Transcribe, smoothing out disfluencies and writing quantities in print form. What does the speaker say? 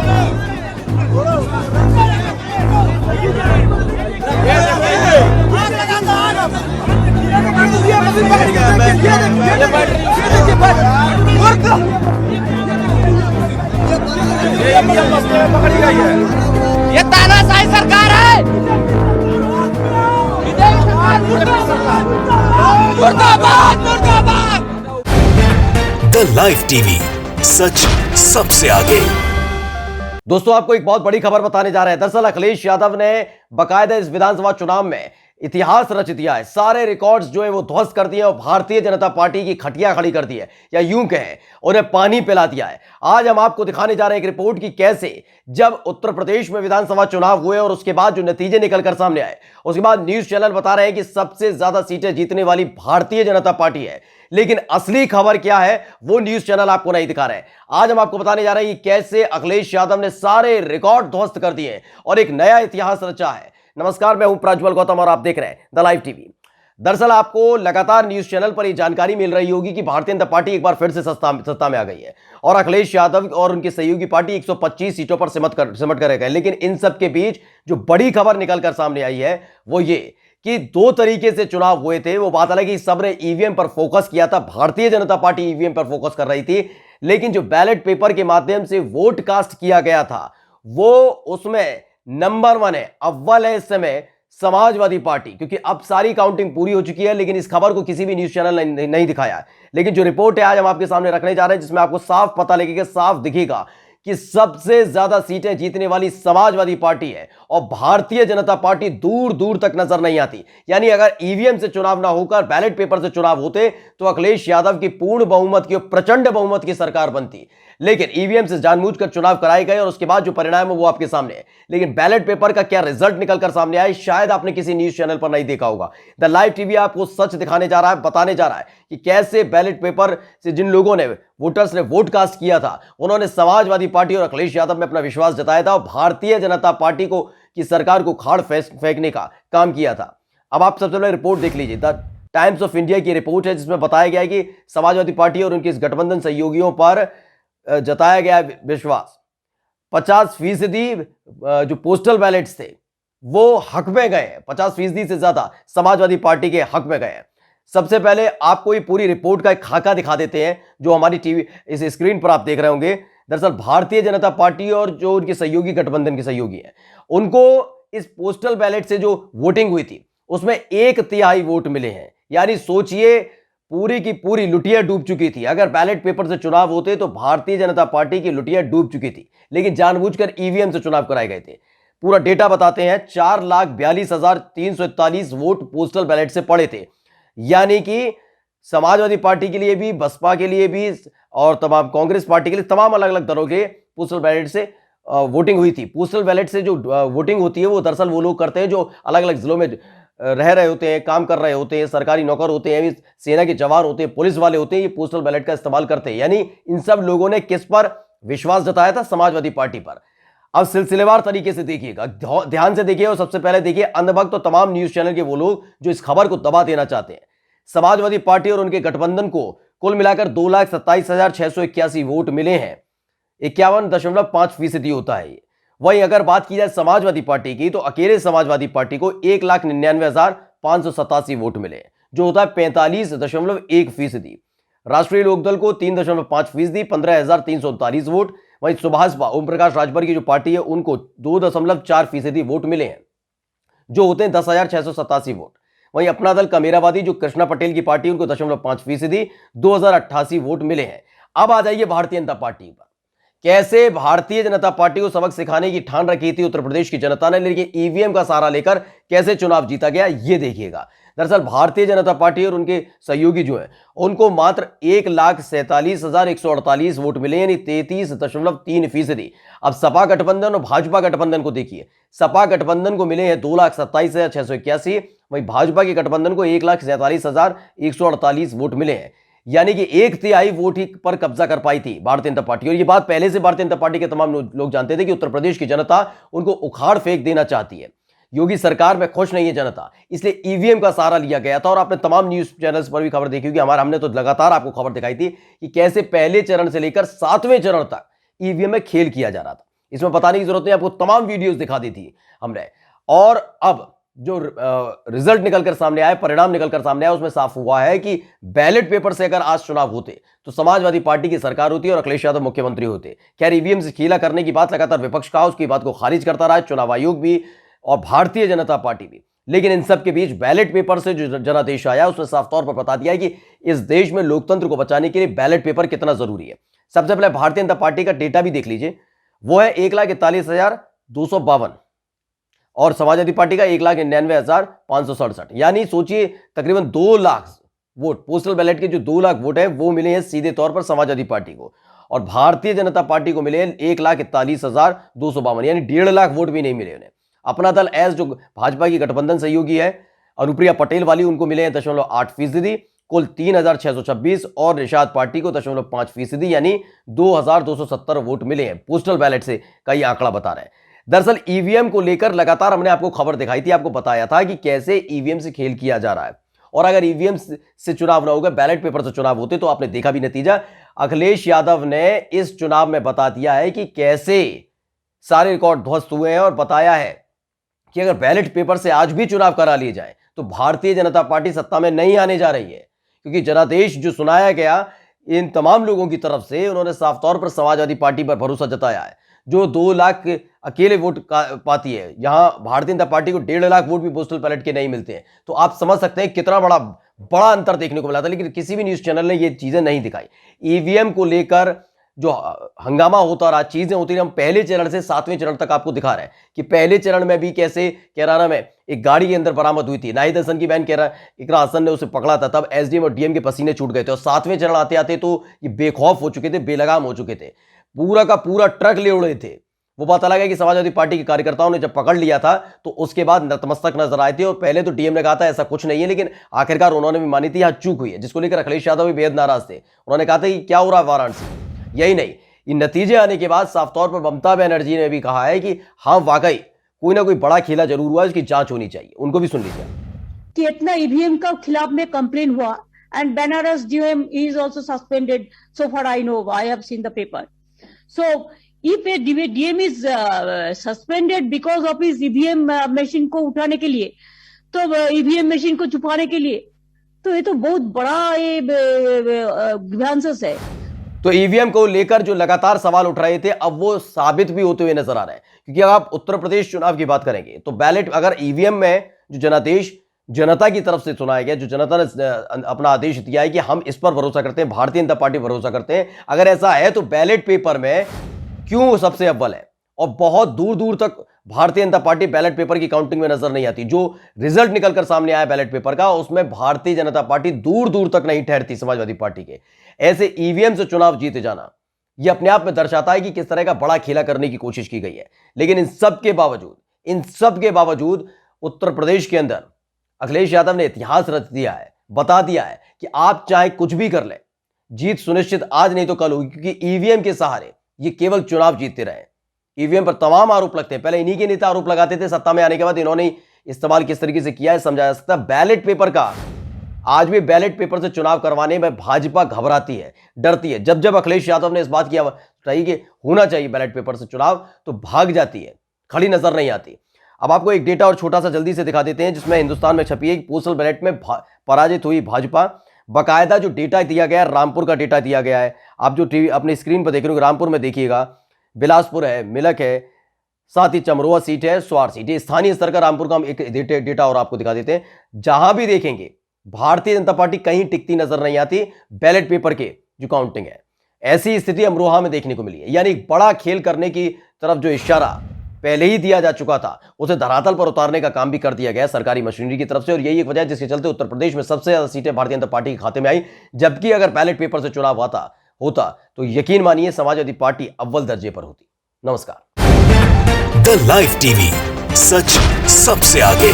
ये तानाशाही सरकार है। मुर्दाबाद मुर्दाबाद। द लाइव टीवी, सच सबसे आगे। दोस्तों, आपको एक बहुत बड़ी खबर बताने जा रहे हैं। दरअसल अखिलेश यादव ने बकायदा इस विधानसभा चुनाव में इतिहास रच दिया है। सारे रिकॉर्ड्स जो है वो ध्वस्त कर दिए और भारतीय जनता पार्टी की खटिया खड़ी कर दी है, या यूं कहें उन्हें पानी पिला दिया है। आज हम आपको दिखाने जा रहे हैं एक रिपोर्ट की कैसे जब उत्तर प्रदेश में विधानसभा चुनाव हुए और उसके बाद जो नतीजे निकलकर सामने आए, उसके बाद न्यूज चैनल बता रहे हैं कि सबसे ज्यादा सीटें जीतने वाली भारतीय जनता पार्टी है। लेकिन असली खबर क्या है वो न्यूज चैनल आपको नहीं दिखा रहे हैं। आज हम आपको बताने जा रहे हैं कि कैसे अखिलेश यादव ने सारे रिकॉर्ड ध्वस्त कर दिए और एक नया इतिहास रचा है। नमस्कार, मैं हूं प्रज्वल गौतम और आप देख रहे हैं द लाइव टीवी। दरअसल आपको लगातार न्यूज चैनल पर यह जानकारी मिल रही होगी कि भारतीय जनता पार्टी एक बार फिर से सत्ता में आ गई है और अखिलेश यादव और उनकी सहयोगी पार्टी 125 सीटों पर सिमट कर रह गए। लेकिन इन सब के बीच जो बड़ी खबर निकलकर सामने आई है वो ये कि दो तरीके से चुनाव हुए थे। वो बात अलग है कि सबने ईवीएम पर फोकस किया था, भारतीय जनता पार्टी ईवीएम पर फोकस कर रही थी, लेकिन जो बैलेट पेपर के माध्यम से वोट कास्ट किया गया था वो उसमें नंबर 1 है, अव्वल है इस समय समाजवादी पार्टी। क्योंकि अब सारी काउंटिंग पूरी हो चुकी है, लेकिन इस खबर को किसी भी न्यूज चैनल ने नहीं दिखाया है। लेकिन जो रिपोर्ट है आज हम आपके सामने रखने जा रहे हैं, जिसमें आपको साफ पता लगेगा, साफ दिखेगा कि सबसे ज्यादा सीटें जीतने वाली समाजवादी पार्टी है और भारतीय जनता पार्टी दूर दूर तक नजर नहीं आती। यानी अगर ईवीएम से चुनाव ना होकर बैलेट पेपर से चुनाव होते तो अखिलेश यादव की पूर्ण बहुमत की, प्रचंड बहुमत की सरकार बनती। लेकिन ईवीएम से जानबूझकर चुनाव कराए गए और उसके बाद जो परिणाम है वो आपके सामने है। लेकिन बैलेट पेपर का क्या रिजल्ट निकलकर सामने आए, शायद आपने किसी न्यूज चैनल पर नहीं देखा होगा। द लाइव टीवी आपको सच दिखाने जा रहा है, बताने जा रहा है कि कैसे बैलेट पेपर से जिन लोगों ने, वोटर्स ने वोट कास्ट किया था, उन्होंने समाजवादी पार्टी और अखिलेश यादव में अपना विश्वास जताया था और भारतीय जनता पार्टी को की सरकार को खाड़ फेंकने का काम किया था। अब आप सबसे पहले रिपोर्ट देख लीजिए। द टाइम्स ऑफ इंडिया की रिपोर्ट है जिसमें बताया गया है कि समाजवादी पार्टी और उनके इस गठबंधन सहयोगियों पर जताया गया विश्वास। 50% जो पोस्टल बैलेट्स थे वो हक में गए, 50% से ज्यादा समाजवादी पार्टी के हक में गए। सबसे पहले आपको ये पूरी रिपोर्ट का एक खाका दिखा देते हैं जो हमारी टीवी इस स्क्रीन पर आप देख रहे होंगे। दरअसल भारतीय जनता पार्टी और जो उनके सहयोगी, गठबंधन के सहयोगी हैं, उनको इस पोस्टल बैलेट से जो वोटिंग हुई थी उसमें 1/3 वोट मिले हैं। यानी सोचिए, पूरी की पूरी लुटिया डूब चुकी थी। अगर बैलेट पेपर से चुनाव होते तो भारतीय जनता पार्टी की लुटिया डूब चुकी थी, लेकिन जानबूझकर ईवीएम से चुनाव कराए गए थे। पूरा डेटा बताते हैं, 4,42,341 वोट पोस्टल बैलेट से पड़े थे। यानी कि समाजवादी पार्टी के लिए भी, बसपा के लिए भी और तमाम कांग्रेस पार्टी के लिए, तमाम अलग अलग दलों के पोस्टल बैलेट से वोटिंग हुई थी। पोस्टल बैलेट से जो वोटिंग होती है वो दरअसल वो लोग करते हैं जो अलग अलग जिलों में रह रहे होते हैं, काम कर रहे होते हैं, सरकारी नौकर होते हैं, सेना के जवान होते हैं, पुलिस वाले होते हैं, ये पोस्टल बैलेट का इस्तेमाल करते हैं। यानी इन सब लोगों ने किस पर विश्वास जताया था? समाजवादी पार्टी पर। अब सिलसिलेवार तरीके से देखिएगा, ध्यान से देखिए और सबसे पहले देखिए अंधभक्त तो तमाम न्यूज चैनल के वो लोग जो इस खबर को दबा देना चाहते हैं। समाजवादी पार्टी और उनके गठबंधन को कुल मिलाकर 2,27,681 वोट मिले हैं, 51.5% होता है। वहीं अगर बात की जाए समाजवादी पार्टी की तो अकेले समाजवादी पार्टी को 1,99,587 वोट मिले, जो होता है 45.1%। राष्ट्रीय लोकदल को 3.5%, 15,339 वोट। वहीं सुभाषपा, ओम प्रकाश राजभर की जो पार्टी है, उनको 2.4% वोट मिले हैं, जो होते हैं 10,687 वोट। वहीं अपना दल कमेरावादी, जो कृष्णा पटेल की पार्टी, उनको 0.5%, 2,088 वोट मिले हैं। अब आ जाइए भारतीय जनता पार्टी पर। कैसे भारतीय जनता पार्टी को सबक सिखाने की ठान रखी थी उत्तर प्रदेश की जनता ने, लेकिन ईवीएम का सहारा लेकर कैसे चुनाव जीता गया ये देखिएगा। दरअसल भारतीय जनता पार्टी और उनके सहयोगी जो है उनको मात्र 1,47,148 वोट मिले, यानी 33.3%। अब सपा गठबंधन और भाजपा गठबंधन को देखिए। सपा गठबंधन को मिले हैं 2,27,681, वहीं भाजपा के गठबंधन को 1,47,148 वोट मिले हैं। यानी कि 1/3 वोट ही पर कब्जा कर पाई थी भारतीय जनता पार्टी। और ये बात पहले से भारतीय जनता पार्टी के तमाम लोग जानते थे कि उत्तर प्रदेश की जनता उनको उखाड़ फेंक देना चाहती है। योगी सरकार में खुश नहीं है जनता, इसलिए ईवीएम का सहारा लिया गया था। और आपने तमाम न्यूज चैनल्स पर भी खबर देखी होगी, हमने तो लगातार आपको खबर दिखाई थी कि कैसे पहले चरण से लेकर 7वें चरण तक ईवीएम में खेल किया जा रहा था। इसमें बताने की जरूरत नहीं, आपको तमाम वीडियोस दिखा दी थी हमने। और अब जो रिजल्ट निकलकर सामने आया, परिणाम निकलकर सामने आया, उसमें साफ हुआ है कि बैलेट पेपर से अगर आज चुनाव होते तो समाजवादी पार्टी की सरकार होती और अखिलेश यादव मुख्यमंत्री होते। खैर, ईवीएम से खेला करने की बात लगातार विपक्ष कहा, उसकी बात को खारिज करता रहा चुनाव आयोग भी और भारतीय जनता पार्टी भी। लेकिन इन सब के बीच बैलेट पेपर से जो जनादेश आया उसने साफ तौर पर बता दिया है कि इस देश में लोकतंत्र को बचाने के लिए बैलेट पेपर कितना जरूरी है। सबसे पहले भारतीय जनता पार्टी का डेटा भी देख लीजिए, वो है 1,41,252 और समाजवादी पार्टी का 1,99,567। यानी सोचिए तकरीबन 2 लाख वोट, पोस्टल बैलेट के जो 2 लाख वोट है वो मिले हैं सीधे तौर पर समाजवादी पार्टी को, और भारतीय जनता पार्टी को मिले 1,41,252, यानी 1.5 लाख वोट भी नहीं मिले उन्हें। अपना दल एस जो भाजपा की गठबंधन सहयोगी है, अनुप्रिया पटेल वाली, उनको मिले हैं 0.8%, कुल 3,626, और निषाद पार्टी को 0.5%, यानी 2,270 वोट मिले हैं पोस्टल बैलेट से, का ये आंकड़ा बता रहे हैं। दरअसल ईवीएम को लेकर लगातार हमने आपको खबर दिखाई थी, आपको बताया था कि कैसे ईवीएम से खेल किया जा रहा है, और अगर ईवीएम से चुनाव ना होगा, बैलेट पेपर से चुनाव होते, तो आपने देखा भी नतीजा। अखिलेश यादव ने इस चुनाव में बता दिया है कि कैसे सारे रिकॉर्ड ध्वस्त हुए हैं, और बताया है कि अगर बैलेट पेपर से आज भी चुनाव करा लिए जाए तो भारतीय जनता पार्टी सत्ता में नहीं आने जा रही है, क्योंकि जनादेश जो सुनाया गया इन तमाम लोगों की तरफ से, उन्होंने साफ तौर पर समाजवादी पार्टी पर भरोसा जताया है, जो 2 लाख अकेले वोट पाती है। यहां भारतीय जनता पार्टी को 1.5 लाख वोट भी पोस्टल बैलेट के नहीं मिलते हैं, तो आप समझ सकते हैं कितना बड़ा अंतर देखने को मिला था। लेकिन किसी भी न्यूज चैनल ने ये चीजें नहीं दिखाई। ईवीएम को लेकर जो हंगामा होता रहा, चीजें होती रही, हम पहले चरण से 7वें चरण तक आपको दिखा रहे हैं कि पहले चरण में भी कैसे कैराना में एक गाड़ी के अंदर बरामद हुई थी, नाहिद हसन की बहन इकरा हसन ने उसे पकड़ा था, तब एसडीएम और डीएम के पसीने छूट गए थे, और 7वें चरण आते आते तो ये बेखौफ हो चुके थे, बेलगाम हो चुके थे, पूरा का पूरा ट्रक ले उड़े थे। वो पता लगा कि समाजवादी पार्टी के कार्यकर्ताओं ने जब पकड़ लिया था तो उसके बाद नतमस्तक नजर आए थे, और पहले तो डीएम ने कहा था ऐसा कुछ नहीं है, लेकिन आखिरकार उन्होंने भी मानी थी, यहां चूक हुई है, जिसको लेकर अखिलेश यादव भी बेहद नाराज थे। उन्होंने कहा था कि क्या हो रहा है वाराणसी। यही नहीं, इन नतीजे आने के बाद साफ तौर पर ममता बनर्जी ने भी कहा है कि हाँ वाकई कोई ना कोई बड़ा खेला जरूर हुआ, इसकी जांच होनी चाहिए। उनको भी सुन लीजिए कि इतना ईवीएम का खिलाफ में कंप्लेन हुआ, and Banaras DM is also suspended, so for I know, I have seen the paper. So if a DM is suspended because of his EVM machine को उठाने के लिए, तो EVM मशीन को छुपाने के लिए, तो ये तो बहुत बड़ा ये ग्रीवांसेस है। तो ईवीएम को लेकर जो लगातार सवाल उठ रहे थे, अब वो साबित भी होते हुए नजर आ रहे हैं, क्योंकि अगर आप उत्तर प्रदेश चुनाव की बात करेंगे तो बैलेट, अगर ईवीएम में जो जनादेश जनता की तरफ से सुनाया गया, जो जनता ने अपना आदेश दिया है कि हम इस पर भरोसा करते हैं, भारतीय जनता पार्टी भरोसा करते हैं, अगर ऐसा है तो बैलेट पेपर में क्यों सबसे अव्वल है, और बहुत दूर दूर तक Bharatiya Janata party ballot paper की काउंटिंग में नजर नहीं आती। जो रिजल्ट निकलकर सामने आया बैलेट पेपर का, उसमें भारतीय जनता पार्टी दूर दूर तक नहीं ठहरती समाजवादी पार्टी के। ऐसे ईवीएम से चुनाव जीते जाना, यह अपने आप में दर्शाता है कि किस तरह का बड़ा खेला करने की कोशिश की गई है। लेकिन इन सब के बावजूद उत्तर प्रदेश के अंदर अखिलेश यादव ने इतिहास रच दिया है, बता दिया है कि आप चाहे कुछ भी कर ले, जीत सुनिश्चित आज नहीं तो कल होगी, क्योंकि ईवीएम के सहारे ये केवल चुनाव जीतते रहे। ईवीएम पर तमाम आरोप लगते हैं, पहले इन्हीं के नेता आरोप लगाते थे, सत्ता में आने के बाद इन्होंने इस्तेमाल किस तरीके से किया है समझा जा सकता। बैलेट पेपर का, आज भी बैलेट पेपर से चुनाव करवाने में भाजपा घबराती है, डरती है। जब जब अखिलेश यादव ने इस बात की कही कि होना चाहिए बैलेट पेपर से चुनाव, तो भाग जाती है, खड़ी नजर नहीं आती। अब आपको एक डेटा और छोटा सा जल्दी से दिखा देते हैं, जिसमें हिंदुस्तान में छपी है पोस्टल बैलेट में पराजित हुई भाजपा। बाकायदा जो डेटा दिया गया है, रामपुर का डेटा दिया गया है, आप जो टीवी अपनी स्क्रीन पर देख रहे हो, रामपुर में देखिएगा, बिलासपुर है, मिलक है, साथ ही चमरोआ सीट है, स्वार सीट है। स्थानीय स्तर का रामपुर का हम एक डेटा और आपको दिखा देते हैं। जहां भी देखेंगे भारतीय जनता पार्टी कहीं टिकती नजर नहीं आती बैलेट पेपर के जो काउंटिंग है। ऐसी स्थिति अमरोहा में देखने को मिली है, यानी बड़ा खेल करने की तरफ जो इशारा पहले ही दिया जा चुका था, उसे धरातल पर उतारने का काम भी कर दिया गया सरकारी मशीनरी की तरफ से। और यही एक वजह है जिसके चलते उत्तर प्रदेश में सबसे ज्यादा सीटें भारतीय जनता पार्टी के खाते में आई। जबकि अगर बैलेट पेपर से चुनाव होता तो यकीन मानिए समाजवादी पार्टी अव्वल दर्जे पर होती। नमस्कार। द लाइव टीवी, सच सबसे आगे।